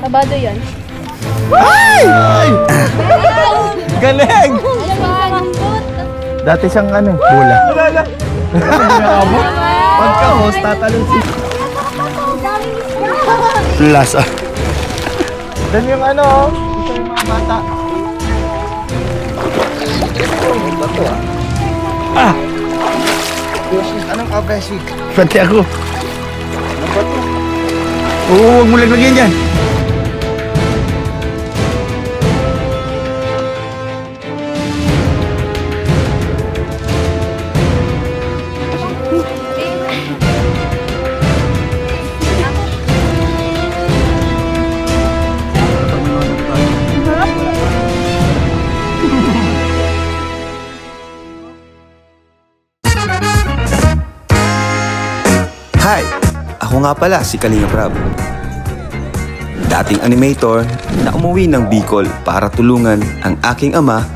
Sabado yan. Ay! Galing! Dati siyang ano, bola. Pagka-host, tatalon si... Plus, ah. Dan yung ano, ito yung mga bata. Bato, ah. Ah! Anong ka-Beshi? Pati ako. Anong bato? Oo, huwag mo lagyan dyan. Hi! Ako nga pala si Kalinga Prab. Dating animator na umuwi ng Bicol para tulungan ang aking ama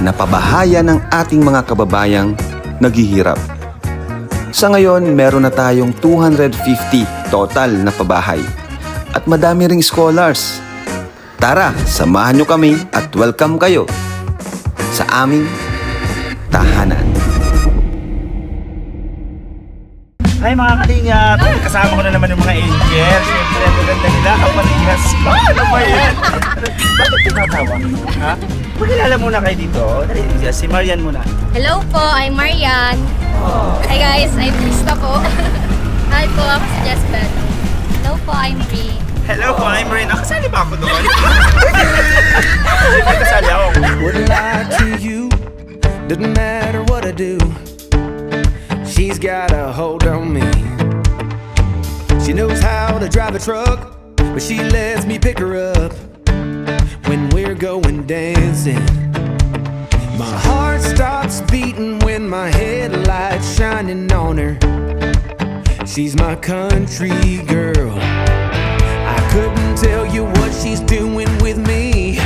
na pabahayan ng ating mga kababayang naghihirap. Sa ngayon, meron na tayong 250 total na pabahay at madami ring scholars. Tara, samahan nyo kami at welcome kayo sa aming tahanan. Hi mga kalingap! Kasama ko na naman yung mga angels. Siyempre, ang maganda nila, kapalingas ko. Ano ba yan? Bakit tumatawa? Ha? Magkilala muna kayo dito. Si Marian muna. Hello po, I'm Marian. Hi guys, I'm Krista po. Hi po, ako si Jessbeth. Hello po, I'm Brie. Hello po, I'm Marian. Nakasali ba ako doon? Nakasali ako. Wouldn't lie to you, doesn't matter what I do. She's got a hold on me. She knows how to drive a truck, but she lets me pick her up when we're going dancing. My heart stops beating when my headlights shining on her. She's my country girl. I couldn't tell you what she's doing with me.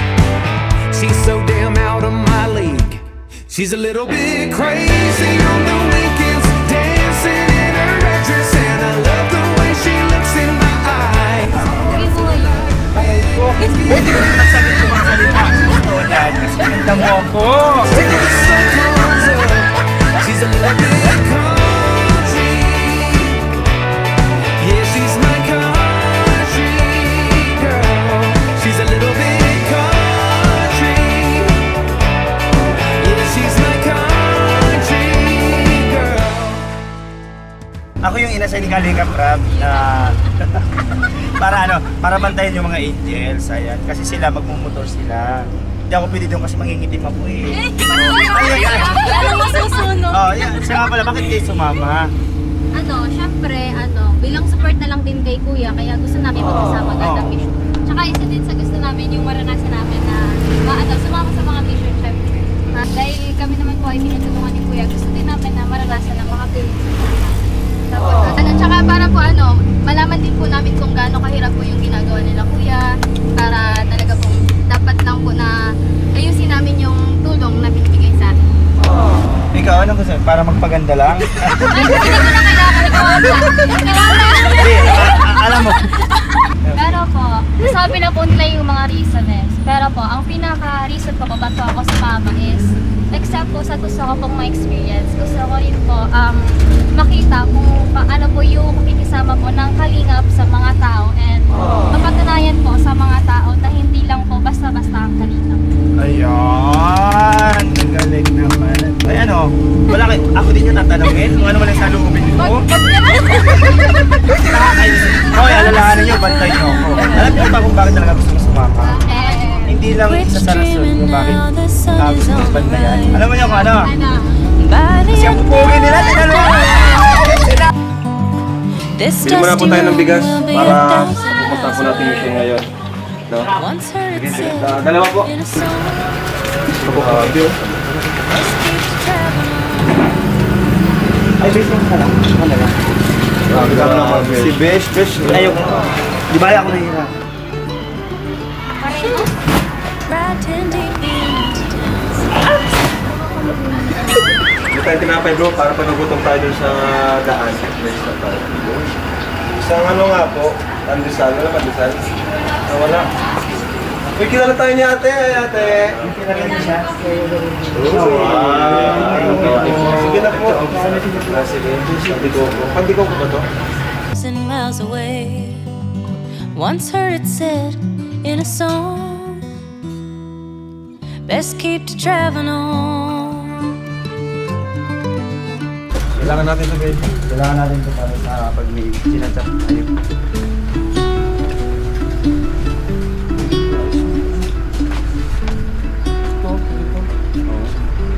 She's so damn out of my league. She's a little bit crazy on the weekends, dancing in her red dress, and I love the way she looks in my eyes. Pwede ko naman sabi ko mga salita. Kasi ganda mo ako. Till the sun comes up, she's a little bit country. Yeah, she's my country girl. She's a little bit country. Yeah, she's my country girl. Ako yung inasay ni Kalinga Prab na para bantayan yung mga angels. Ayan. Kasi sila, magmumotor sila. Hindi ako pwede doon kasi mangingitim ako eh. Lalo masusunod. Oh, yan. Siya nga pala, bakit kayo sumama? Syempre, bilang support na lang din kay Kuya, kaya gusto namin magkasama ganda mission. Tsaka isa din sa gusto namin yung maranasan namin na sumama sa mga mission, syempre. Dahil kami naman po ay pinatulungan ni Kuya, gusto din namin na maranasan na makatulong. Tapos, tsaka para po malaman din po namin kung gaano kahirap po yung ginagawa nila Kuya, para talaga po dapat lang po na ayusin namin yung tulong na binibigay sa atin. Ikaw, anong gusto? Para magpaganda lang? Hindi ko na kailangan Hindi, alam mo. Pero po, sabi na po nila yung mga reason Pero po, ang pinaka-reason po ba't po ako sumama is except po sa gusto ko pong ma-experience, gusto ko rin po makita kung paano po yung makikisama po ng kalingap sa mga tao and mapatunayan po sa mga tao na hindi lang po basta-basta ang kalingap. Ayan! Ang galing naman. Ay wala kayo, ako din yung tatanungin kung ano man ang salubin mo. Hoy, alalahanin nyo, bantay nyo ako. Alam nyo ba kung bakit talaga gusto mo sumama? Hindi lang isa sa rason kung bakit gusto mo bantayan. Alam mo nyo kung ano? Kasi ang pupugi nila, tinalungan. Bili muna po tayo ng bigas para pupunta po natin yung show ngayon. No? Dalawa po. Ay, Besh lang ka lang. Si Besh. Ayaw ko. Di ba ako nahihira? Hindi tayo tinapay bro para panagutom tayo dun sa daan. Isang ano nga po, pandesal. Wala pandesal? Wala. Uy, kilala tayo ni ate. Ay, ate. Kilala niyo siya? Sige na po. Sige. Pandiko ko ba to? Miles away. Once heard it said in a song, best keep to traveling on. Kailangan natin ito, baby. Kailangan natin ito para sa pag may sinatap tayo.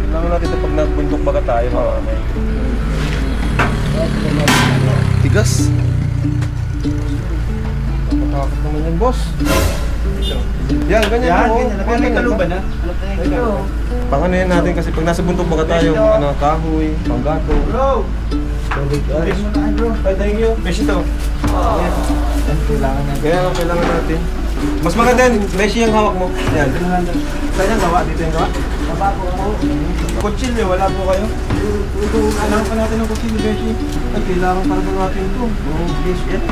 Kailangan natin ito pag nagbundok baga tayo. Tigas. Takot naman yan, boss. Yan, ganyan. Yan, Oo. ganyan. May kaluban na. Pang ano yan natin kasi pag nasa bundok baga tayo, ano, kahoy, panggato. Bro! Guys. Bro, tayo bro. Ay, thank you. Beshi to. Kailangan natin. Kaya ang kailangan natin. Mas maganda yan, Beshi yung hawak mo. Yan. Saan yung gawa? Dito yung gawa? Baba po ako. Kutsilyo, wala po kayo? Kailangan pa natin ng kutsilyo, Beshi. Ay, kailangan para ba natin ito? Oo, please, yan.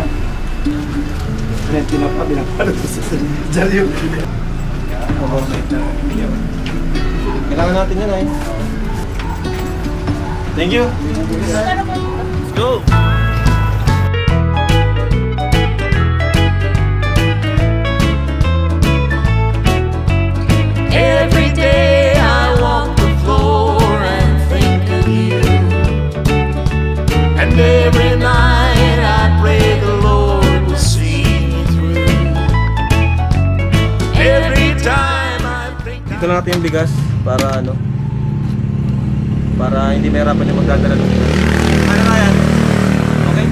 Tinapa, binapalo ko sa Jalyo. Kailangan natin yan ay. Thank you. Let's go. Every day I walk the floor and think of you, and every night I pray the Lord will see me through. Every time I think Dito lang natin yung bigas para ano, para hindi mahirapan yung magdadala ng bigas. Ano nga yan? Okay?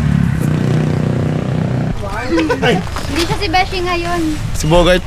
Hindi siya si Beshi ngayon. Si Bogart.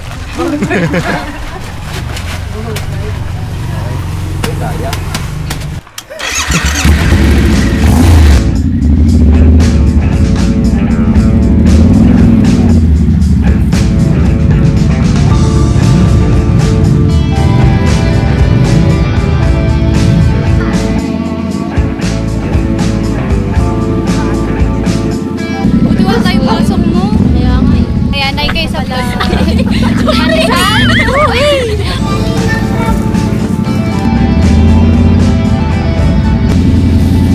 Buti wala tayong pasok mo. Kaya nga eh. Kaya nai kayo sa vlog. Manisan? Uy!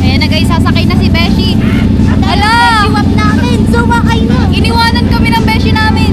Ayan na guys, sasakay na si Beshi. Hala! Siwap namin! Sumakay na! Iniwanan kami ng Beshi namin.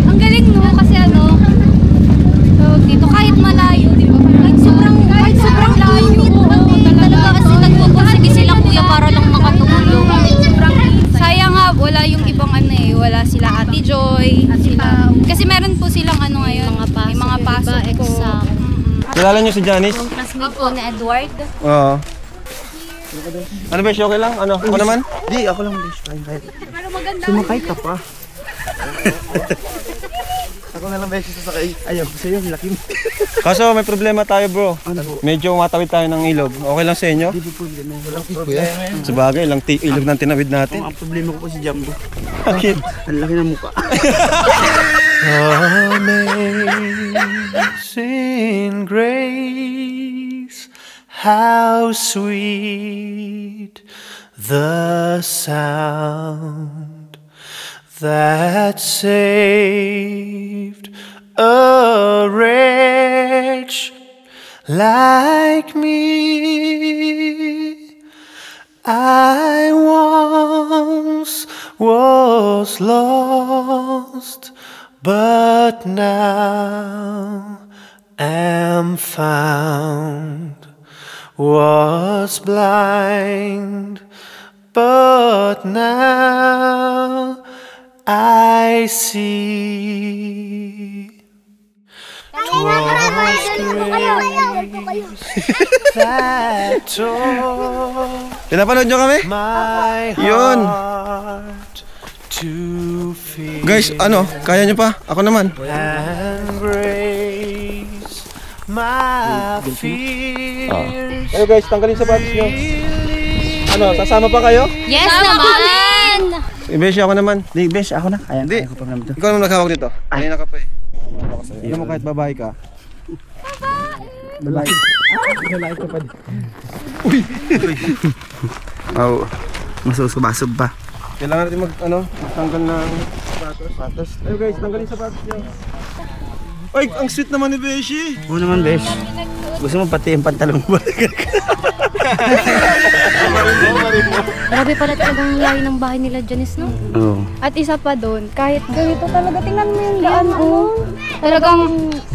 Ang galing no, kasi ano, dito kahit malayo, di ba? Kahit sobrang layo. Oo, talaga kasi nagpupursige sila kuya para lang makatulong. Sayang nga, wala yung ibang ano eh, wala sila Ate Joy. Kasi meron po silang ano ngayon, may mga pasok po. Kilala niyo si Janice? Classmate po ni Edward. Oo. Ano Beshi, okay lang? Ano? Ako naman? Di, ako lang please. Kahit. Pero maganda. Sumakay ka pa. Ako na lang beses sasakay. Ayaw ko sa'yo, laki mo. Kaso may problema tayo bro. Ano po? Medyo matawid tayo ng ilog. Okay lang sa inyo? Di po po, walang problema yan. Sa bagay, ilog ng tinawid natin. Ang problema ko po si Jumbo. Bakit? Ang laki ng mukha. Amazing grace, how sweet the sound that saved a wretch like me. I once was lost, but now am found. Was blind, but now I see. 'Twas grace that taught Pinapanood nyo kami? my Yun. heart to feel Guys, ano? Kaya nyo pa? Ako naman. and grace my fears. Ayo guys, tanggalin sapatos nyo. Ano, sasama pa kayo? Yes naman! Beshi, ako naman. Di, besh, ako na. Ayan, Hindi. kaya ko pa naman ito. Ikaw naman naghawak dito. Kanina ka pa eh. Ikaw mo kahit babae ka. Babae. Babae ka pa. Uy! Oo. Masusubasog pa. Kailangan natin magtanggal ng sapatos. Ayo guys, tanggalin sapatos nyo. Ay, ang sweet naman ni Beshi. Oo naman, besh. Gusto mo pati yung pantalong mo. Grabe pala talagang layo ng bahay nila Janice, no? Oo. At isa pa doon, kahit ganito talaga, tingnan mo yung daan, oh. Talagang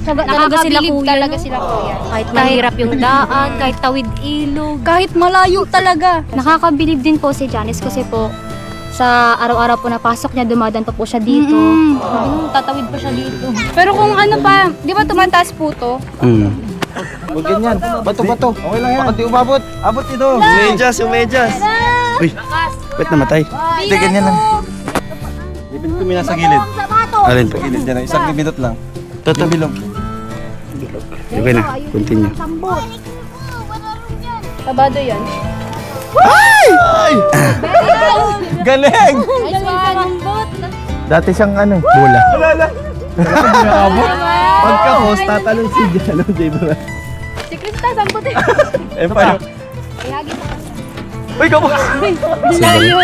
nakakabilib kuya, talaga no? sila kuya. Kahit mahirap yung daan, kahit tawid ilog. Kahit malayo talaga. Nakakabilib din po si Janice kasi po sa araw-araw po na pasok niya, dumadaan pa po siya dito. Tatawid pa siya dito. Pero kung ano pa, di ba tumataas po to? Huwag ganyan. Bato. Okay lang yan. Baka di umabot. Abot dito. Yung medyas. Uy, ba't namatay? Hindi, ganyan lang. Lipin ko nasa gilid. Alin po? Gilid dyan. Isang bibidot lang. Toto. Bilog. Okay na, continue. Tabado yan. Galing! Dati siyang bola. Pagka-host, tatalon si J-Bra. Si Krista, sambot eh. Eh, paano? Uy, kamu! Layo.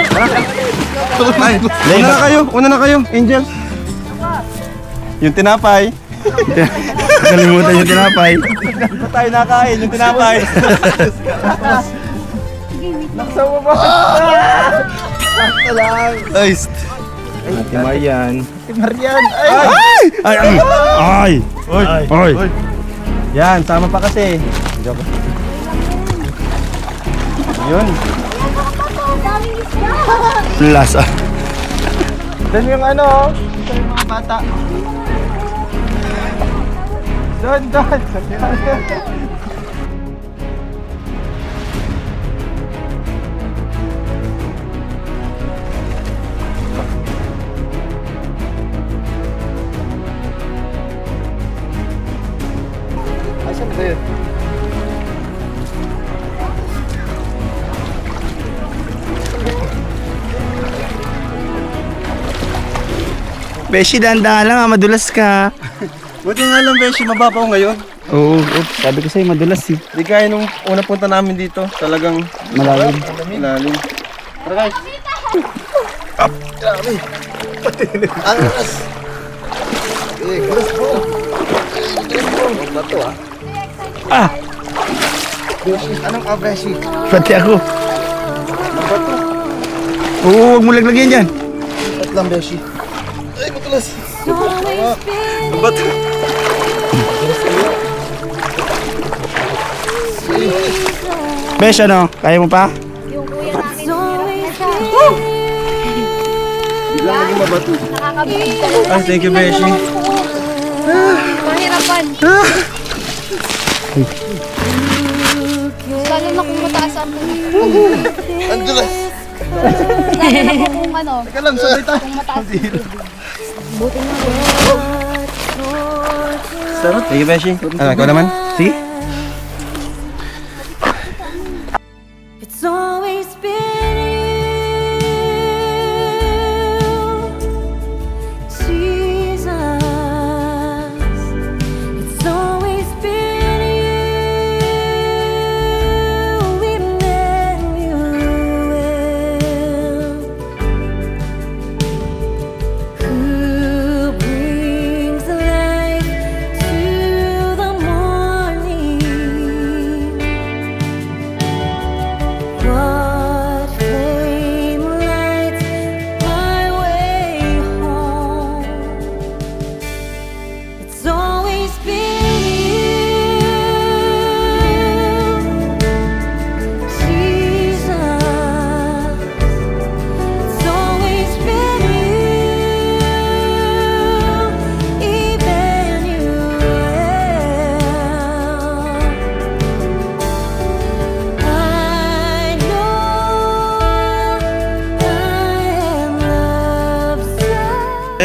Una na kayo, Angel. Yung tinapay. Kalimutan yung tinapay. Hindi tayo nakain, yung tinapay. Naksa mo ba? Sakto lang. Ay! Ate Marian. Marian. Ay! Ay! Yan, sama pa kasi. Joke. Yun. Lasa. Doon yung ito yung mga bata. Doon. Asan ba yun? Beshi, dahan-dahan lang madulas ka. Buti nga lang, Beshi, mababaw ngayon. Oo, sabi ko sa'yo madulas eh. Di kaya nung una punta namin dito, talagang Malalim. Malalim. Tara guys. Up! Grabe! Angas! Gulas po! Huwag ba ito Ah! Beshi, anong Beshi? Pati ako. Oo, huwag mo laglagyan dyan. At lang, Beshi. Ay, matulas! Ang bato! Besh, kaya mo pa? Yung kuya namin, Biglang naging mabato. nakakabilib talaga. Ah, thank you, Beshi. Mahirapan. Lalo na kung mataas ang Ang dulas! lalo na kung Teka lang, sabay tayo. kung mataas. Buti na. Sarap. Thank you, Beshi. Ikaw naman? See? It's always been you, Jesus. It's always been you, Emmanuel. Who brings life to the morning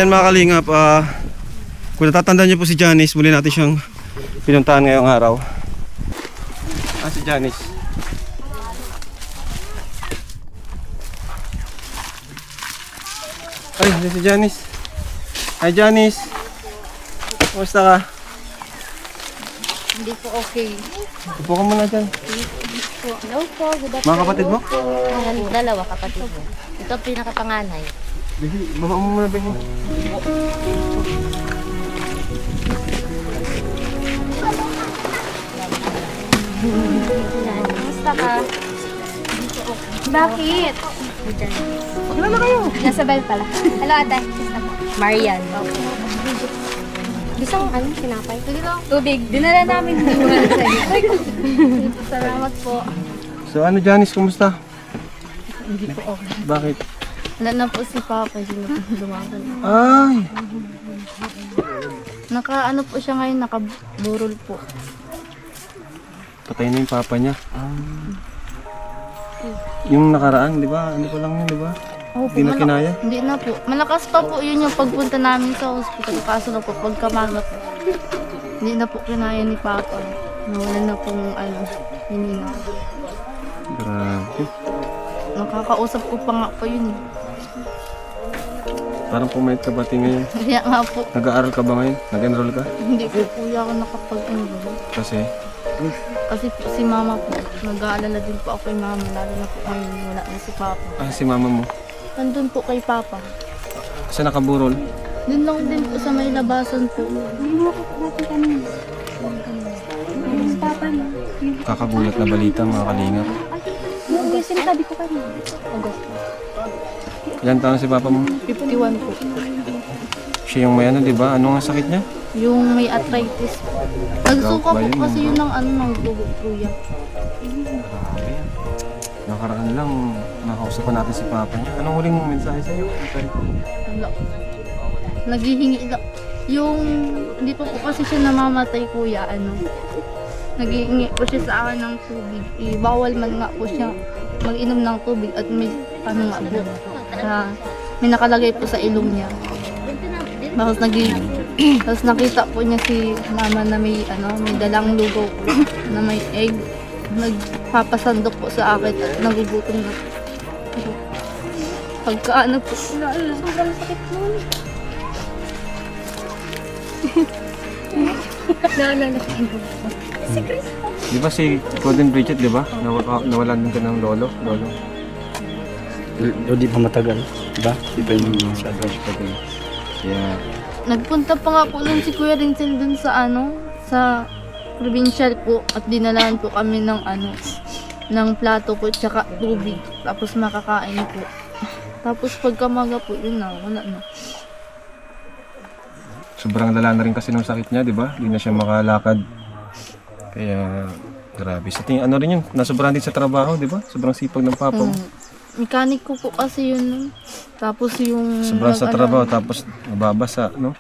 Ayan mga kalingap, kung natatandaan niyo po si Janice, muli natin siyang pinuntahan ngayong araw. Si Janice. Ay, si Janice. Hi Janice. Kumusta ka? Hindi po okay. Upo ka muna dyan. Hello po, good afternoon. Mga kapatid mo? Dalawa kapatid mo. Ito ang pinakapanganay. Behi, baba mo muna, Behi. Kumusta ka? Bakit? Kilala kayo. Nasa bell pala. Hello, ate. Marian. Bisang ano, sinapay? Tubig. Dinala namin yung sa iyo. Salamat po. So ano Janice, kumusta? Hindi po okay. Bakit? Wala na po si Papa. Sino po dumagal. Ay! Ano po siya ngayon, nakaburol po. Patay na yung papa niya. Yung nakaraan, di ba? Ano pa lang yun, di ba? Hindi na kinaya? Hindi na po. Malakas pa po yun yung pagpunta namin sa hospital. Kaso na po, pagkamaga po. Hindi na po kinaya ni Papa. Nawala na pong hinina. Grabe. Nakakausap ko pa nga po yun. Parang pumayat ka bati ngayon. Kaya nga po. Nag-aaral ka ba ngayon? Nag-enroll ka? Hindi po kuya ako nakapag-enroll. Kasi? Kasi po si Mama po, nag-aalala din po ako kay Mama. Lalo na po ngayon, wala na si Papa. Si mama mo? Nandun po kay Papa. Kasi nakaburol? Doon lang din po sa may labasan po. Kakagulat na balita mga kalingap. Sinasabi ko kanina. Ilan taon si papa mo? 51 po. Siya yung may ano, di ba? Ano ang sakit niya? Yung may arthritis. Nagsuka Gout ba po yun? kasi yun ng dugo kuya. Nakaraan lang, nakausapan natin si papa niya. Anong huling mong mensahe sa'yo? Wala. Naghihingi lang. Yung, hindi pa po kasi siya namamatay kuya, naghihingi po siya sa akin ng tubig. Bawal man nga po siya mag-inom ng tubig at may, may nakalagay po sa ilong niya. Tapos nakita po niya si Mama na may dalang lugaw po, na may egg. Nagpapasandok po sa akin at nagugutom na po. Pagkaano po, sobrang sakit nun. Si Chris po. Di ba si Golden Bridget, di ba? Nawalan din ka ng lolo? Di pa matagal, diba? Di ba yung masyado siya pa. Yeah. Nagpunta pa nga po nun si Kuya Rincel dun sa sa provincial po at dinalaan po kami ng ng plato po tsaka tubig. Tapos makakain po. Tapos pagkamaga po yun na, wala na. Sobrang lala na rin kasi ng sakit niya, di ba? Hindi na siya makalakad. Kaya, grabe. Sa tingin, rin yun, nasobrahan din sa trabaho, di ba? Sobrang sipag ng papa mo. Mechanic ko po kasi yun. Tapos yung... Sobrang sa trabaho, tapos nababasa, no?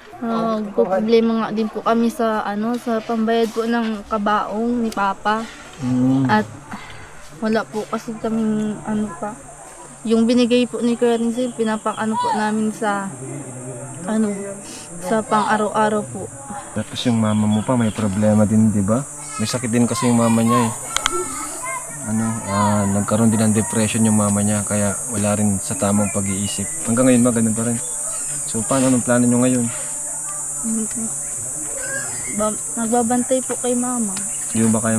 Problema nga din po kami sa sa pambayad po ng kabaong ni Papa. At wala po kasi kaming pa. Yung binigay po ni Kuya Rincel, po namin sa sa pang-araw-araw po. Tapos yung mama mo pa may problema din, di ba? May sakit din kasi yung mama niya eh. Nagkaroon din ng depression yung mama niya, kaya wala rin sa tamang pag-iisip. Hanggang ngayon ba, ganun pa rin. So paano, anong plano nyo ngayon? Nagbabantay po kay Mama. Hindi ba kayo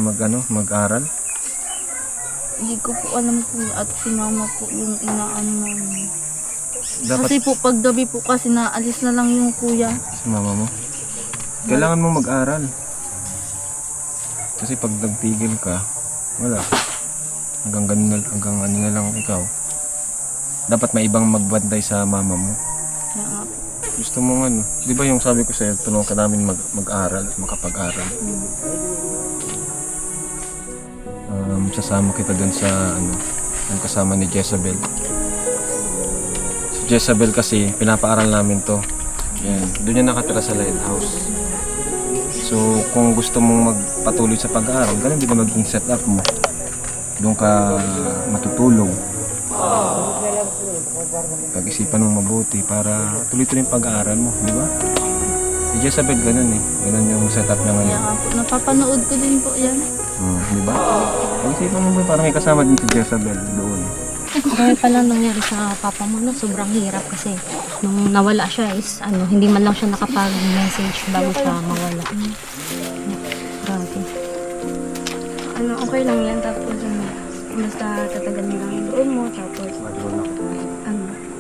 mag-aral? Hindi ko po alam po at si Mama po yung namin. Dapat... Kasi po paggabi po kasi naalis na lang yung kuya. Si mama mo? Kailangan mo mag-aral. Kasi pag nagtigil ka, wala. Hanggang ano na lang ikaw. Dapat may ibang magbantay sa mama mo. Gusto mo di ba yung sabi ko sa'yo, tulungan ka namin mag-aral, makapag-aral. Sasama kita dun sa yung kasama ni Jezabel. Si Jezabel kasi pinapaaral namin to. Yan, doon yan nakatira sa lighthouse. So kung gusto mong magpatuloy sa pag-aaral, ganun din ba magiging setup mo? Doon ka matutulog. Pag-isipan mong mabuti para tuloy-tuloy yung pag-aaral mo, di ba? Si Jezabel ganun eh. Ganun yung setup niya ngayon. Kaya po, napapanood ko din po yan. Di ba? Pag-isipan mo ba para may kasama din si Jezabel doon. Kaya pala nangyari sa papa mo na sobrang hirap kasi nung nawala siya is hindi man lang siya nakapag-message bago siya mawala. Grabe. Okay lang yan, tapos basta tatagalin lang yung loob mo, tapos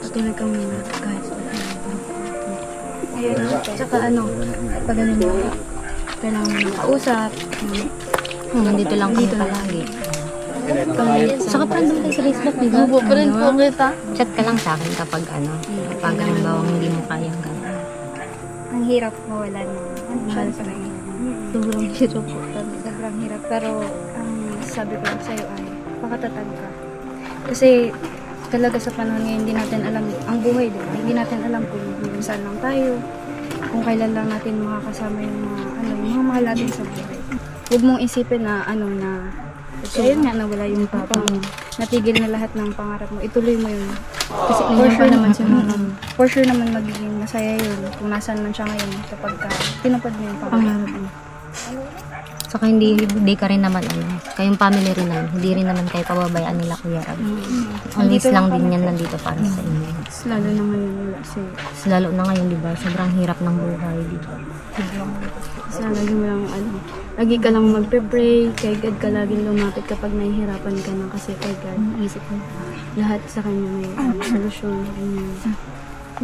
patuloy kang kahit ayun, tsaka pag kailangan mo makausap, Nandito lang kami palagi. Saka pa nandun tayo sa Facebook, di ba? Bubo pa rin po kita. Chat ka lang sa akin kapag kapag halimbawa hindi mo kayang gano'n. ang hirap mawala ng mahal sa kanya. Sobrang hirap po. Sobrang hirap, pero ang sabi ko sa'yo ay pakatatag ka. Kasi talaga sa panahon ngayon, hindi natin alam ang buhay, diba? Hindi natin alam kung saan lang tayo, kung kailan lang natin makakasama yung mga mahal natin sa buhay. Huwag mong isipin na kaya nga nawala yung papa mo. Natigil na lahat ng pangarap mo. Ituloy mo yun. Kasi for sure naman magiging masaya yun kung nasaan man siya ngayon kapag tinupad mo yung pangarap mo. Saka hindi ka rin naman kayong family rin naman, hindi rin naman kayo pababayaan nila Kuya Rab. Always lang din yan nandito para sa inyo. Lalo na ngayon wala siya. Lalo na ngayon, di ba? Sobrang hirap ng buhay, di ba? Kasi lagi mo lang lagi ka lang magpe-pray, kay God ka laging lumapit kapag nahihirapan ka na kasi kay God, isip mo lahat sa kanya may solusyon.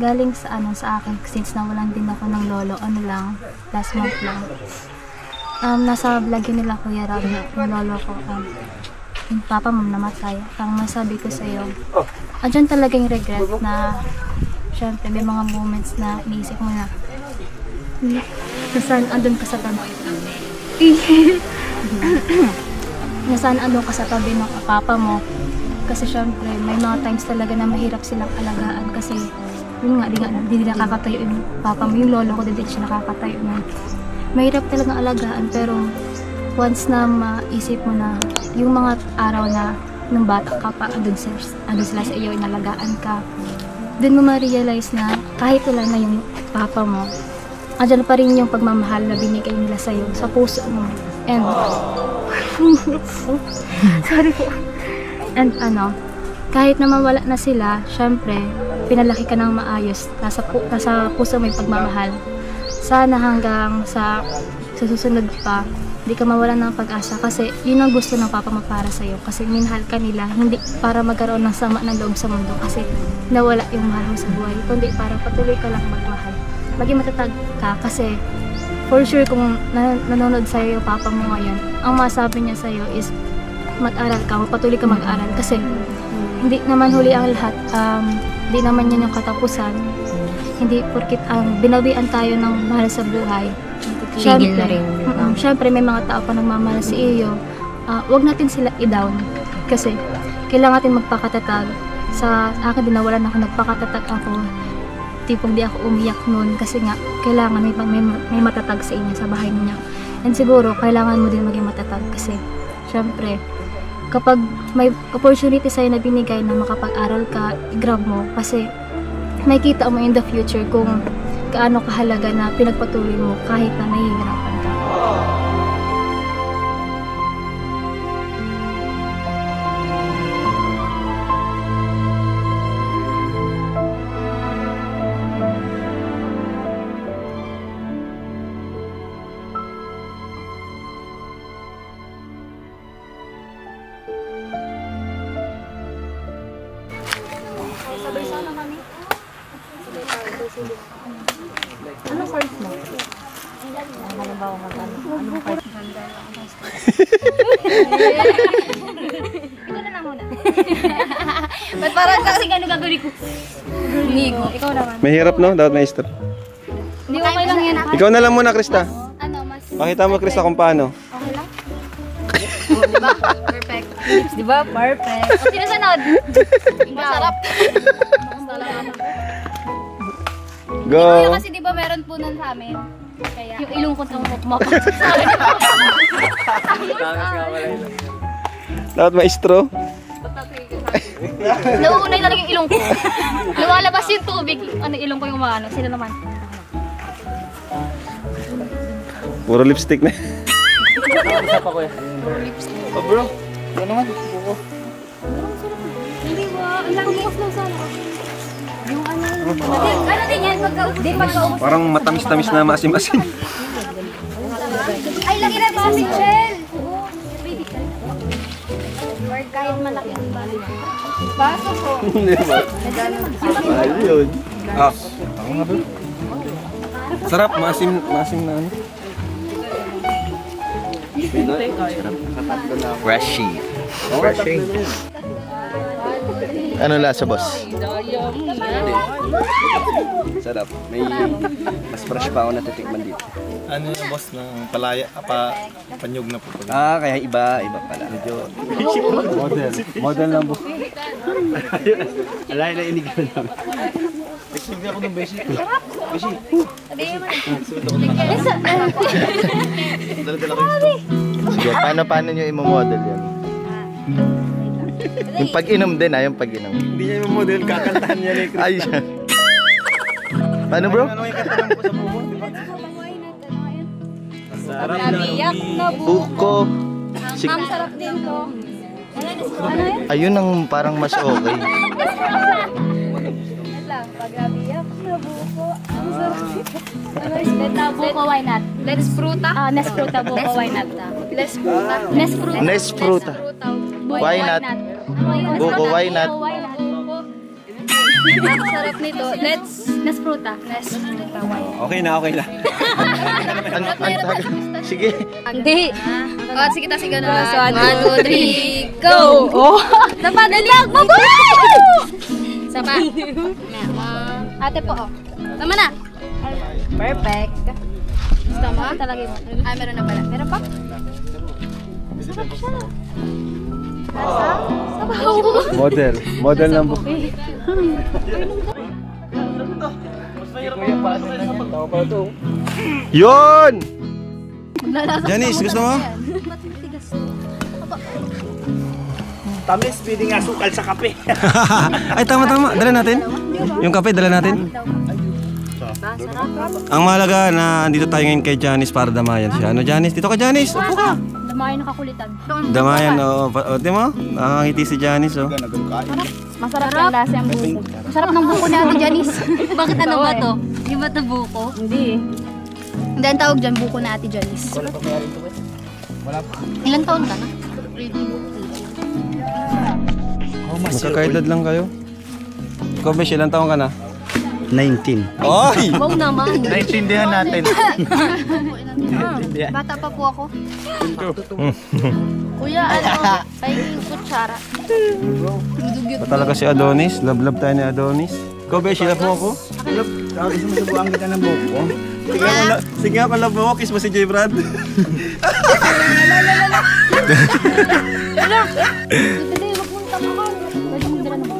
Galing sa akin, since nawalan din ako ng lolo, last month lang. Nasa vlog yun nila Kuya Rab, yung lolo ko, yung papa mo namatay. Parang masabi ko sa'yo, andyan talaga yung regret na, syempre, may mga moments na iniisip mo na, nasaan andun ka sa tabi. Nasaan andun ka sa tabi ng papa mo. Kasi syempre, may mga times talaga na mahirap silang alagaan kasi, yun nga, di nakakatayo yung papa mo. Yung lolo ko, di siya nakakatayo na. Mahirap talagang alagaan, pero once na maisip mo na yung mga araw na nung bata ka pa, andun sila sa iyo, inalagaan ka, dun mo ma-realize na kahit wala na yung papa mo, andyan pa rin yung pagmamahal na binigay nila sa'yo, sa puso mo. And, sorry po. And kahit na mawala na sila, syempre, pinalaki ka ng maayos, nasa puso mo yung pagmamahal. Sana hanggang sa susunod pa, hindi ka mawalan ng pag-asa kasi yun ang gusto ng papa mo para sa'yo. Kasi minahal ka nila, hindi para magkaroon ng sama ng loob sa mundo kasi nawala yung mahal mo sa buhay. Kundi para patuloy ka lang magmahal. Maging matatag ka kasi for sure kung nanonood sa'yo yung papa mo ngayon, ang masabi niya sa'yo is mag-aral ka, patuloy ka mag-aral kasi hindi naman huli ang lahat, hindi naman yan yung katapusan. Hindi porkit binawian tayo ng mahal sa buhay. Tigil na rin. Siyempre may mga tao pa nagmamahal sa iyo. Huwag natin sila i-down kasi kailangan natin magpakatatag. Sa akin din nawalan ako, nagpakatatag ako. Tipong di ako umiyak noon kasi nga kailangan may matatag sa inyo sa bahay niya. And siguro kailangan mo din maging matatag kasi siyempre kapag may opportunity sa'yo na binigay na makapag-aral ka, i-grab mo kasi makikita mo in the future kung gaano kahalaga na pinagpatuloy mo kahit na nahihirapan ka. Sabay sana kami. Anong course mo? Halimbawa anong course? Ikaw na lang muna. Ba't parang kasi gagawin ko? Nigo. Ikaw naman. Mahirap no? Dapat maestro. Hindi okay lang yan. Ikaw na lang muna, Krista. Mas... Pakita mo, Krista, kung paano. Okay lang? Diba? Perfect. Diba? Perfect. O, sino sanod? Masarap. Go! Ikaw kasi diba meron po nun sa amin? Kaya... Yung ilong ko nang mapapasok sa akin. Dapat maestro. Patatuloy ka sa akin. Nauunay talaga yung ilong ko. Lumalabas yung tubig. Ano, ilong ko yung umaano. Sila naman. Puro lipstick na. Isa pa kuya. Oh bro, ano naman? Buko. Hindi ba? Ang lang bukas lang sana. Yung ano. Ano din yan? Pagkaubos. Parang matamis-tamis na maasim-asim. Ay, lagi na ba si Shell? Or kahit malaki ang balik. Baso po. Hindi ba? Mahal yun. Ah, ako nga bro. Sarap, maasim na ano. Freshie. Freshie. Ano lasa, boss? Sarap. May mas fresh pa ako natitikman dito. Ano yung boss ng palaya, panyog na po. Ah, kaya iba pala. Medyo model lang po. Alay na inigal lang. Explain ako ng basic. Basic. Dala-dala kayo. Sige, paano nyo i-model yan? Yung pag-inom din yung pag-inom. Hindi niya yung model, kakantahan niya na Ay, paano bro? Ano yung kantahan po sa buko? Sarap Nabiyak na Buko. Ang sarap din to. Ayun ang parang mas okay. Pag-abiyak na buko. Ang sarap dito. Buko, why not? Let's fruta. Nespruta, buko, why not? Let's fruta. Nespruta. Nespruta. Why not? Buko, why not? Ang sarap nito. Let's Nespruta. Nespruta. Why not? Okay na. Sige. Hindi. Oh, sige ta siguro. 1, 2, 3, go! Oh! Sapa, dalag! Mabuhay! Sapa. Ate po, oh. Tama na. Perfect. Gusto mo? Talaga mo. Ah, meron na pala. Meron pa? Sarap siya. Sabaw. Model lang po. Yun! Janice, gusto mo? Tamis, pwede nga sukal sa kape. Ay, tama. Dala natin. Yung kape, dala natin. Ang mahalaga na andito tayo ngayon kay Janice para damayan siya. Ano, Janice? Dito ka, Janice. Upo ka. Damayan nakakulitan. Damayan, oo. Di mo? Nakangiti si Janice, oh. Masarap yung lasa yung buko. Masarap ng buko ni Ate Janice. Bakit ano ba to? Di ba to buko? Hindi. Hindi ang tawag dyan, buko na Ate Janice. Ilang taon ka na? Magkakaedad lang kayo. Ikaw, Besh, ilang taon ka na? 19. Oy! Wow naman. Naintindihan natin. Bata pa po ako. Kuya, pahingin kutsara. Ba talaga si Adonis? Love tayo ni Adonis. Ikaw, Besh, love mo ako? Gusto mo subukan kita ng buko? Sige ako, love mo. Kiss mo si J. Brad. Hindi, wag mong tamakan. Pwede mong dala naman.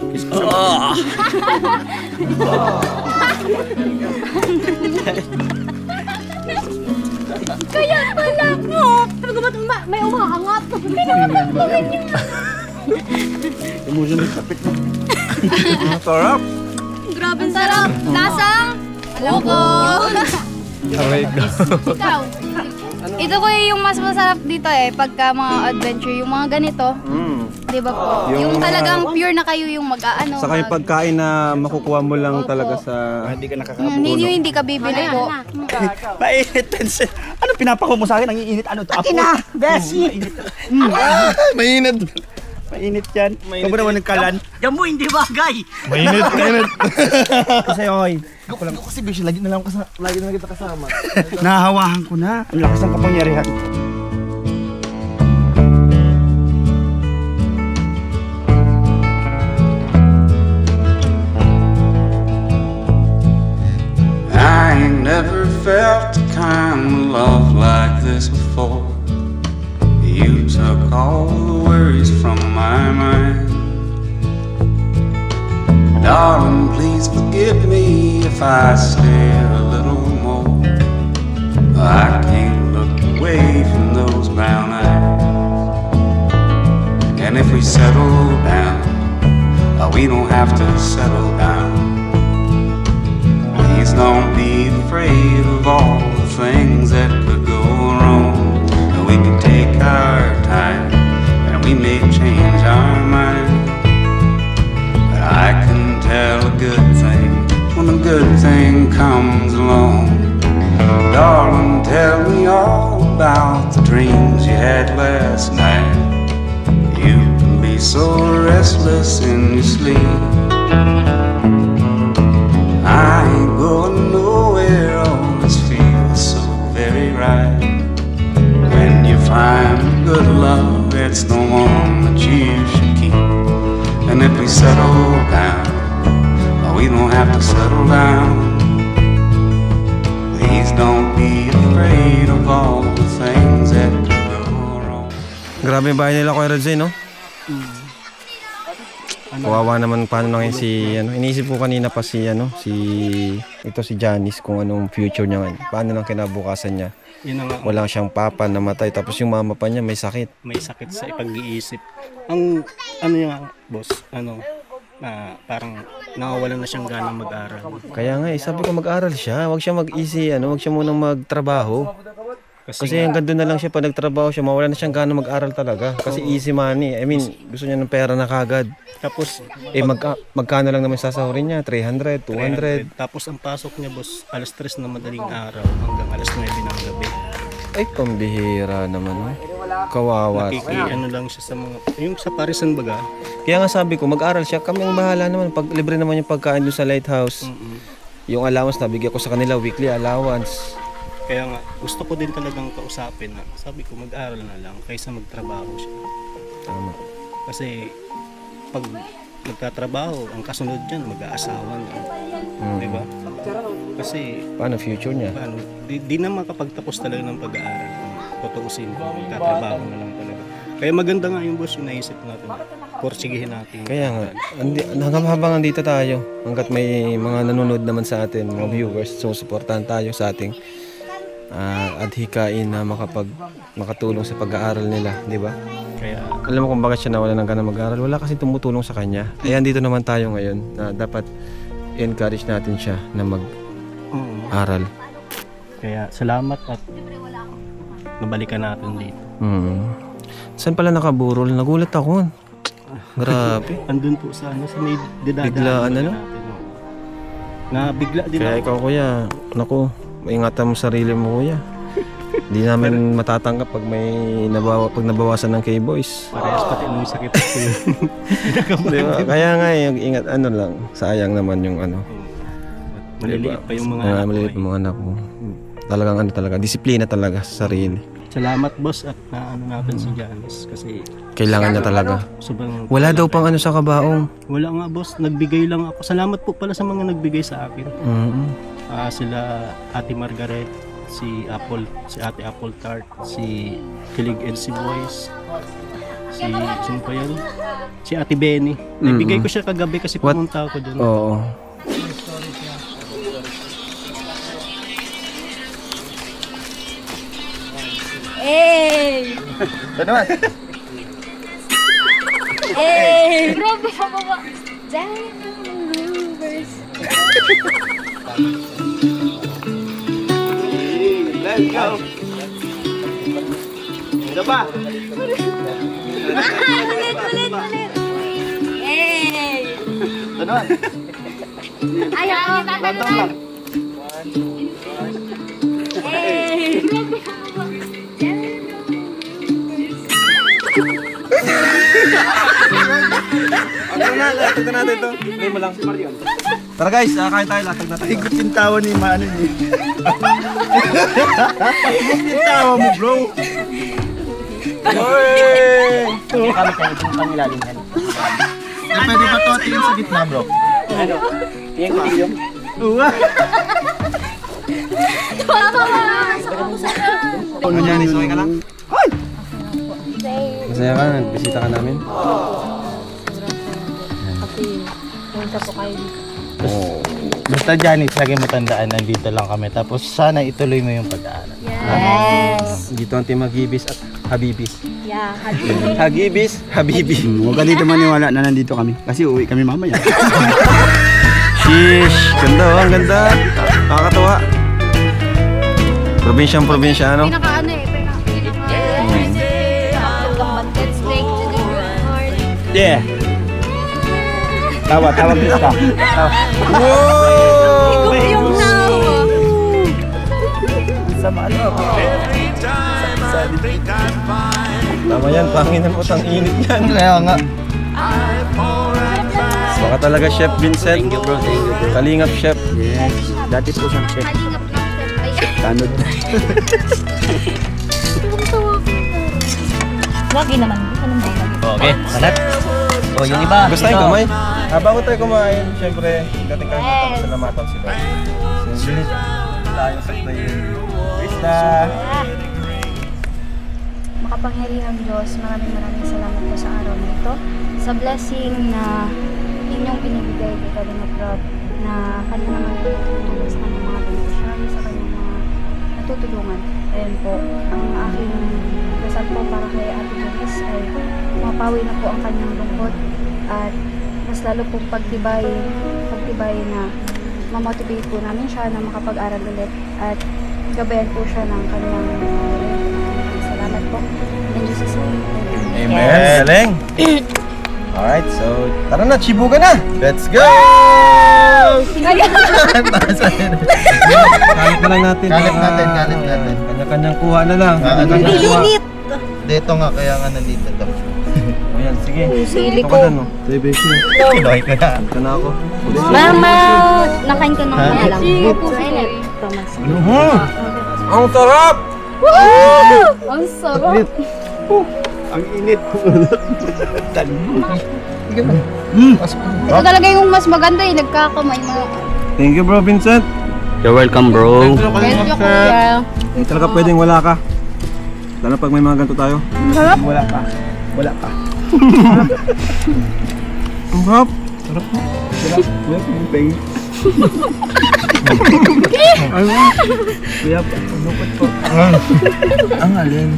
Kaya pala mo! Talaga ba may umahangat? Hindi naman tamakan niyo. Tumusin yung kapit mo. Sarap! Grabe sarap! Lasang! Buko! Ikaw? Ito ko yung mas masarap dito pagka mga adventure, yung mga ganito. Di ba po? Yung talagang pure na kayo yung mag-aano. Saka yung pagkain na makukuha mo lang talaga sa... Hindi ka nakakapuno. Hindi ka bibili po. Mainit, Tencent. Ano pinapako mo sa akin? Ang iinit. Ano to? Akin na! Besi! Mainit. Mainit yan. Ikaw ba naman nagkalan? Yan mo, hindi bagay! Mainit. Kasi oy. Ako kasi Beshi, lagi na lang kita kasama. Nahahawahan ko na. Ang lakas ng kapangyarihan. I ain't never felt the kind of love like this before. You took all the worries from my mind. Darling, please forgive me if I stay a little more. I can't look away from those brown eyes. And if we settle down, we don't have to settle down. Please don't be afraid of all the things that could go wrong. We can take our time and we may change our mind. But I can tell a good thing when a good thing comes along. Darling, tell me all about the dreams you had last night. You can be so restless in your sleep. I ain't going nowhere, all this feels so very right. When you find good love, it's the one that you should keep. And if we settle down, we don't have to settle down. Please don't be afraid of all the things that could go wrong. Grabe yung bahay nila, Kuya Rodzay, no? Kawawa naman paano na ngayon si ano. Iniisip ko kanina pa si ano, si Janice kung anong future niya ngayon. Paano nang kinabukasan niya. Wala siyang papa, namatay, tapos yung mama pa niya may sakit. May sakit sa pag-iisip. Ang ano yung boss, ano, parang nawawalan na siyang gana mag-aral. Kaya nga sabi ko mag-aral siya, wag siya mag-easy, wag siya munang magtrabaho. Kasi hanggang doon na lang siya pag nagtrabaho siya, mawala na siyang gana mag-aral talaga. Kasi easy money. I mean, gusto niya ng pera na kagad. Tapos magkano lang naman sasahurin niya? 300, 200. Tapos ang pasok niya, boss, alas 3 na madaling araw hanggang alas 9 ng gabi. Ay, pambihira naman. Kawawa. Ano lang siya sa mga, yung sa Parisan baga. Kaya nga sabi ko, mag-aral siya. Kami ang bahala naman. Pag libre naman yung pagkain doon sa lighthouse. Yung allowance, nabigyan ko sa kanila, weekly allowance. Kaya nga, gusto ko din talagang kausapin na sabi ko mag-aral na lang kaysa magtrabaho siya. Tama. Kasi pag nagtatrabaho, ang kasunod dyan, mag-aasawa na. Diba? Kasi paano future niya? Paano, di na makapagtapos talaga ng pag-aaral. Tutuusin, magtatrabaho na lang talaga. Kaya maganda nga yung boss, yung naisip natin. Porsigihin natin. Kaya nga, hanggang habang andito tayo, hanggat may mga nanonood naman sa atin, mga viewers, so supportahan tayo sa ating adhikain na makatulong sa pag-aaral nila, di ba? Kaya alam mo kung bakit siya nawala ng gana mag-aaral, wala kasi tumutulong sa kanya. Kaya andito naman tayo ngayon na dapat encourage natin siya na mag-aral. Kaya salamat at nabalikan natin dito. Saan pala nakaburol? Nagulat ako. Grabe. Andun po sa ano, sa may didadaan. Biglaan ano? Na bigla din. Kaya ikaw kuya, naku, ingatan mo sarili mo kuya. Hindi namin matatanggap pag nabawasan ng K-Boys. Parehas pati nung sakit ko yun. Diba? Kaya nga ingat ano lang, sayang naman yung ano. Maliliit pa yung mga anak ko. Maliliit pa yung mga anak mo. Talagang disiplina talaga sa sarili. Salamat boss at naano natin si Janice kasi kailangan niya talaga. Wala daw pang ano sa kabaong. Wala nga boss, nagbigay lang ako. Salamat po pala sa mga nagbigay sa akin. Sila Ate Margaret, si Ate Apple Tart, si Kilig NC Boys, sino pa yan? Si Ate Benny. Nagbigay ko siya kagabi kasi pumunta ako doon. Oo. Hey! Ito naman. Hey! Grabe ka baba. Rovers. Let's go. Ito pa. Ulit. Hey! Ito naman. Ayaw, tatalunan. Hey! Grabe ka baba. Latag na natin ito. Hindi mo lang. Tara guys, kain tayo. Latag na tayo. Ikot yung tawa ni Mano niya. Ikot yung tawa mo, bro. Kami kayo kung pangilalim yan. Pwede ba ito tingin sa gitna, bro? Ano? Tingin ko video? Uwa. Ano niya, nisaway ka lang? Hoy! Masaya ka, nagbisita ka namin? Kasi pumunta po kayo dito. Basta Janice, lagi matandaan, nandito lang kami. Tapos sana ituloy mo yung pag-aaral. Yes. Dito ang Team Hagibis at Habibis. Yeah, Hagibis, Habibi. Huwag ka dito maniwala na nandito kami. Kasi uwi kami mamaya. Sheesh! Ganda oh, ang ganda. Nakakatawa. Probinsyang-probinsya, ano? Pinaka-ano eh, Yeah. Tawag dito ka. Wow! Yung now. Sama ano ako? Tama yan, panginan mo tang init yan. Kaya nga. Baka talaga Chef Vincent. Thank you bro, thank you. Kalingap Chef. Yes. Dati po siyang chef. Kalingap lang siya. Tanod. Lagi naman. Okay, salat. O, yung iba. Gusto tayong kamay? Bago tayo kumain, syempre, dating kami pasalamatan sila. Since tayong saktayin. Krista! Makapangyarihang Diyos, maraming salamat po sa araw na ito. Sa blessing na inyong pinibigay kay Kalingap Rob, na kanya naman tutulong sa kanyang mga beneficiary, sa kanyang mga natutulungan. Ayan po, ang aking dasal po para kay Ate Janice ay mapawi na po ang kanyang lungkot at mas lalo pong pagtibay na mamotivate po namin siya na makapag-aral ulit at gabayan po siya ng kanyang salamat po. In Jesus' name. Amen! Galing! Alright, so tara na, chibugan na! Let's go! Kalit na lang natin. Kalit natin. Kanya-kanyang kuha na lang. Init! Dito nga, kaya nga nandito daw. O yan, sige. Sili Ito ko. ka dun, oh. Say, Beshi. Kinoy ka na. Ito na ako. Mama! Nakain ka ng kaya lang. Silent. Ang sarap! Ang sarap! Ang init. Ito talaga yung mas maganda eh, nagkakamay mga. Thank you, bro, Vincent. You're welcome bro. Thank you kuya. Hindi talaga pwedeng wala ka. Lalo pag may mga ganito tayo. Sarap. Wala pa. Ang sarap. Kuya, panupot po. Ang alin.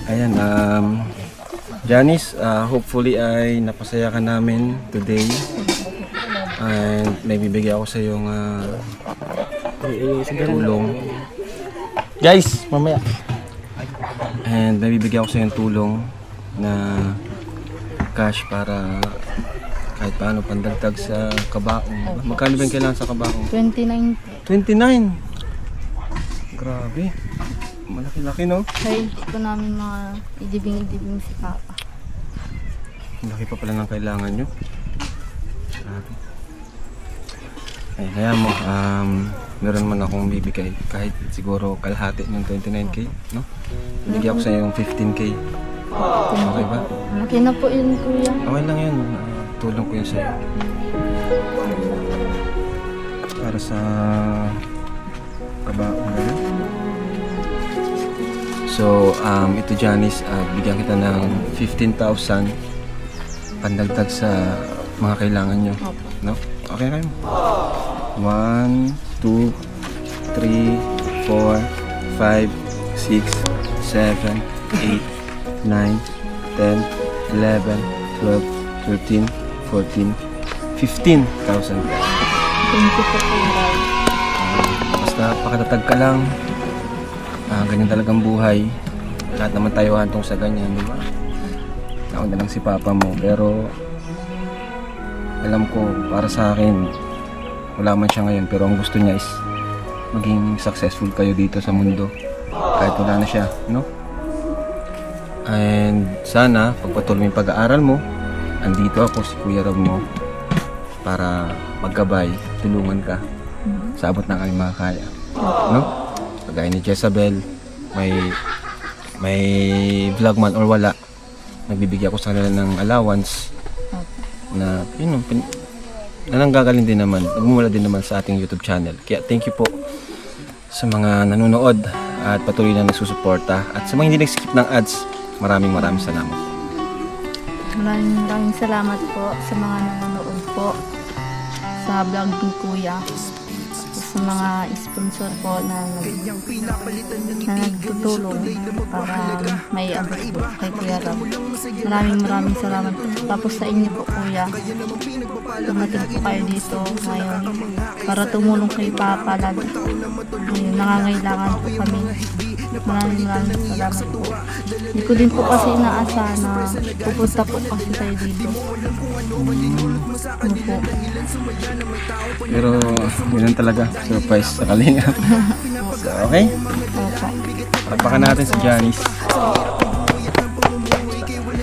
Ayan, Janice, hopefully ay napasaya ka namin today. And may bibigay ako sa iyong tulong. Guys, mamaya. And may bibigay ako sa iyong tulong na cash para kahit paano pandagdag sa kabaong. Magkano ba yung kailangan sa kabaong? 29. 29? Grabe. Malaki-laki, no? Kaya gusto namin mga idibing-idibing si Papa. Laki pa pala ng kailangan nyo. Grabe. Ay, kaya mo, meron man akong bibigay. Kahit siguro kalahati ng 29k, no? Bibigyan ko sa yung 15k. Okay ba? Laki na po yun, kuya. Okay lang yun. Tulong ko yun sa'yo. Para sa kabaong na yun. So, ito Janice, bigyan kita ng 15,000 pandagdag sa mga kailangan nyo. No? Okay kayo? 1, 2, 3, 4, 5, 6, 7, 8, 9, 10, 11, 12, 13, 14, 15,000. Thank you po, kuya. Basta pakatatag ka lang. Ganyan talagang buhay. Lahat naman tayo hantong sa ganyan, di ba? Ako na lang si Papa mo, pero alam ko, para sa akin, wala man siya ngayon, pero ang gusto niya is maging successful kayo dito sa mundo. Kahit wala na siya, no? And sana, pagpatuloy yung pag-aaral mo, andito ako si Kuya Rob mo para maggabay, tulungan ka sa abot ng aming makakaya. No? Kagaya ni Jezabel, may vlog man or wala, nagbibigay ako sa kanila ng allowance na, yun, na nanggagaling din naman, nagmumula din naman sa ating YouTube channel. Kaya thank you po sa mga nanonood at patuloy na nagsusuporta. At sa mga hindi nag-skip ng ads, maraming salamat. Maraming salamat po sa mga nanonood po sa vlog ni Kuya. Sa mga sponsor po na nagtutulong para may abot po kay Kuya Rob. Maraming salamat po. Tapos sa inyo po, Kuya, dumating po kayo dito ngayon para tumulong kay Papa lagi. Nangangailangan po kami. Maraming salamat po. Hindi ko din po kasi inaasahan na pupunta po kasi tayo dito. Pero yun talaga, surprise sa Kalinga. So, okay? Palakpakan natin si Janice.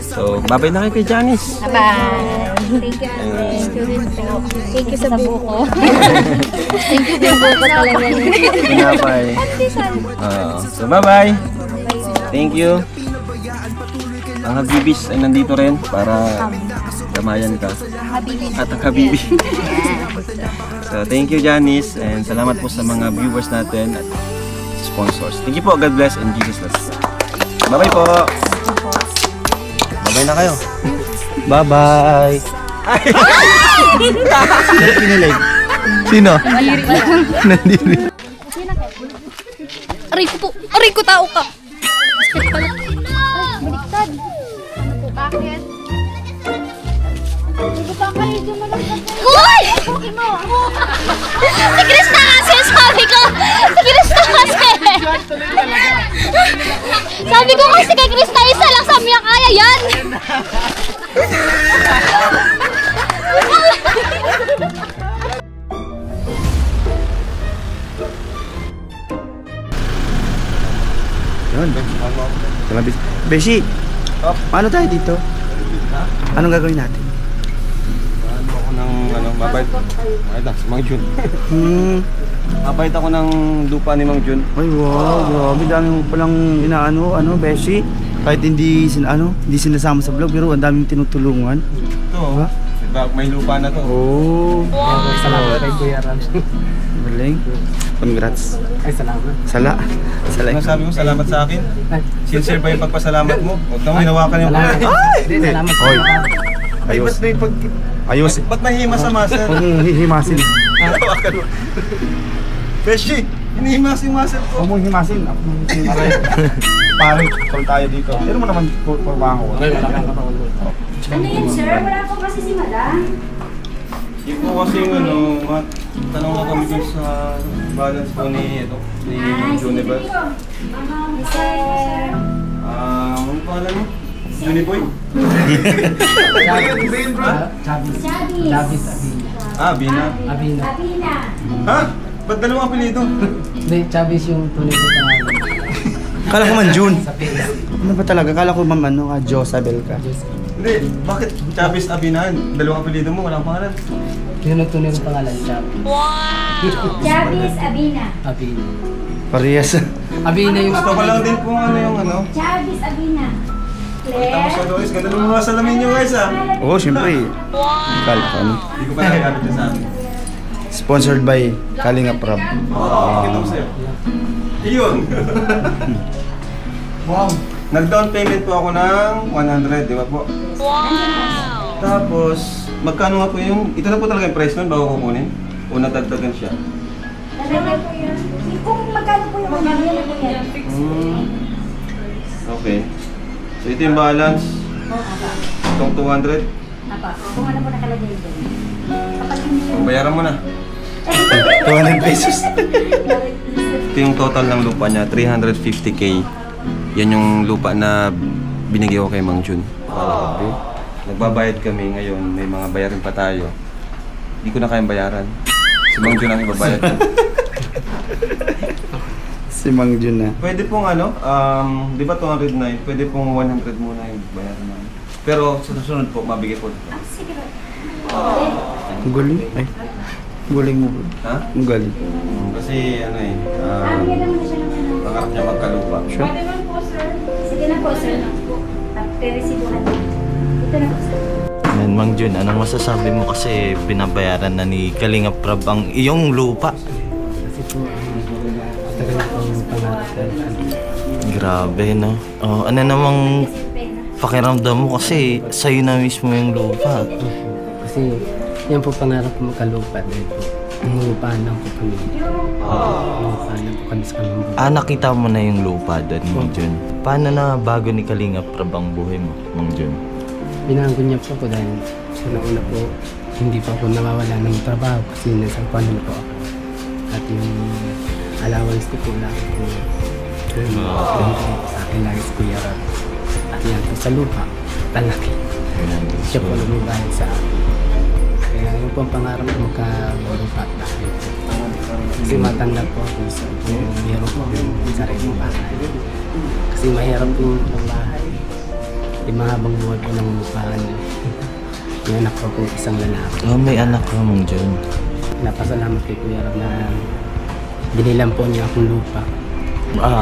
So, babay na kayo kay Janice. Bye! Thank you, Ate. Thank you din po. Thank you sa buko. Thank you din buko talaga. Pinapay. So, bye-bye. Thank you. Ang Habibis ay nandito rin para gamayan ka. At ang Habibi. So, thank you, Janice. And salamat po sa mga viewers natin at sponsors. Thank you po. God bless and Jesus loves. Bye-bye po. Bye-bye na kayo. Bye-bye. Sino kinilig? Sino? Nandiri. Aray ko po! Aray ko, tao ka! Ay, baliktad! Ano po, bakit? Hindi pa kayo dumalagdag na yun. Uy! Okay mo! Si Krista kasi! Sabi ko! Si Krista kasi! Sabi ko kasi kay Krista, isa lang sa mga kaya yan! Yun. Beshi, paano tayo dito? Anong gagawin natin? Ano ako ng mabait na si Mang Jun. Mabait ako ng lupa ni Mang Jun. Ay wow, grabe dami mo palang inaano, Beshi. Kahit hindi sinasama sa vlog pero ang daming tinutulungan. Ito, may lupa na to. Oh. Wow. Salamat kay Kuya Rams. Galing. Congrats. Ay, salamat. Sala. Ano sabi mo, salamat sa akin? Sincere ba yung pagpasalamat mo? Huwag na mo, hinawakan yung ay! Salamat. Oy. Ayos. Ayos. Ba't nahihima sa muscle? Hihimasin. Hinawakan mo. Beshi, hinihimas yung muscle ko. Huwag mong himasin. Ako mong himasin. Pare, call tayo dito. Pero mo naman purbahan ko. Okay, wala kang katawan mo. Ano yun, sir? Wala po kasi si Madam. Yung po kasi tanong na kami dun sa balance po ni Juniper. Yes, sir. Ano pangalan mo? Juniboy? Chavez, Abina. Abina. Ha? Ba't dalawang apelido? Hindi, Chavez yung tunay ko pangalan. Kala ko man June. Ano ba talaga? Kala ko Josabel ka. Hindi, bakit Chavez Abinahan? Dalawang apelido mo, walang pangalan. Yun ang tunay kong pangalan, Chavez. Wow! Chavez Abina. Abina. Parehas. Abina yung... Gusto ko lang din po yung Chavez Abina. Pakita mo sa Lois, ganda ng mga salamin nyo guys ha. Oo, syempre. Kala ko ano. Hindi ko pa nagagamit na sa akin. Sponsored by Kalinga Prab. Pakita mo sa'yo. Iyon. Wow! Nag-down payment po ako ng 100, di ba po? Wow! Tapos, magkano nga po yung... Ito na po talaga yung price nun bago kukunin? O natagdagan siya? Nalagay po yun. Kung magkano po yung magkano po yan? Okay. So ito yung balance. Itong 200. Apa, kung ano po nakalagay doon. Bayaran mo na. 200 pesos. Ito yung total ng lupa niya, 350k. Yan yung lupa na binigay ko kay Mang Jun. Nagbabayad kami ngayon, may mga bayarin pa tayo. Hindi ko na kayang bayaran. Si Mang Jun ang ibabayad ko. Si Mang Jun na. Pwede pong ano, di ba 209? Pwede pong 100 muna yung bayaran namin. Pero sa susunod po, mabigay po. Ang galing. Ay, galing mo. Ha? Ang galing. Kasi ano eh, pangarap niya magkalupa. Sure. Sige na po, sir. Peresibuhan. Ito na po, sir. Yan, Mang Jun, anong masasabi mo kasi binabayaran na ni Kalinga Prab ang iyong lupa? Kasi po, tagal na pong pangarap natin. Grabe, no? Oh, ano namang pakiramdam mo kasi sa'yo na mismo yung lupa. Kasi yan po pangarap ko magkalupa dahil po. Umuupahan lang po kami. Umuupahan lang po kami sa kanong buhay. Nakita mo na yung lupa doon, Mang Jun. Paano na bago ni Kalinga Prab ang buhay mo, Mang Jun? Binago niya po ako dahil una po hindi pa ako nawawala ng trabaho kasi nasa paano po ako. At yung allowance ko po lang po sa akin lagi sa Kuya Rab. At yan po sa lupa, talaki. Siya po lumibayad sa akin. Kaya yung po ang pangarap ko magkalupa at bahay. Kasi matanggap po ako sa meron po yung sariling bahay. Kasi mahirap po ng bahay. Mahabang buhay po ng lupahan. May anak ko po isang lalaki. Oh, may anak ka, Mang Jun. Napasalamat kay Kuya Rab na binilang po niya akong lupa.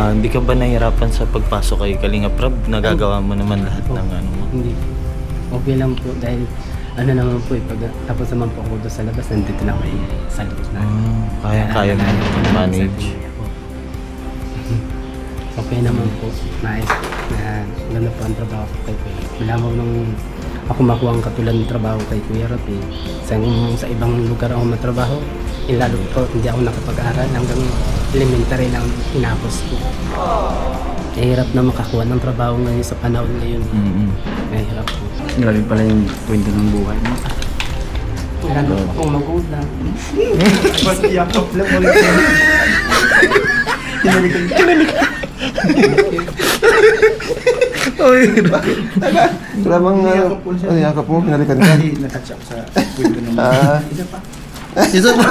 Hindi ka ba nahirapan sa pagpasok kay Kalinga Prab? Nagagawa mo naman lahat ng ano mo? Hindi. Okay lang po dahil ano naman po pag tapos naman po ako doon sa labas, nandito na ako sa labas na. Kaya mo manage. Okay naman po. Nice. Gano'n po ang trabaho ko kay Kuya. Wala mo nung ako makuha ang katulad ng trabaho kay Kuya Rab eh. Sa ibang lugar ako matrabaho, lalo po hindi ako nakapag-aral hanggang elementary lang tinapos ko. Hirap na makakuha ng trabaho ngayon sa panahon ngayon. Hirap po. Grabe pala yung kwento ng buhay mo. Lalo po akong magulang. Mag-iakap lang ulit. Kinalikan. Oy, bakit? Wala bang ano yakap mo? Pinalikan ka? Hindi, natouch ako sa kwento ng Isa pa.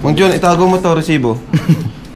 Mang Jun, itago mo to, resibo.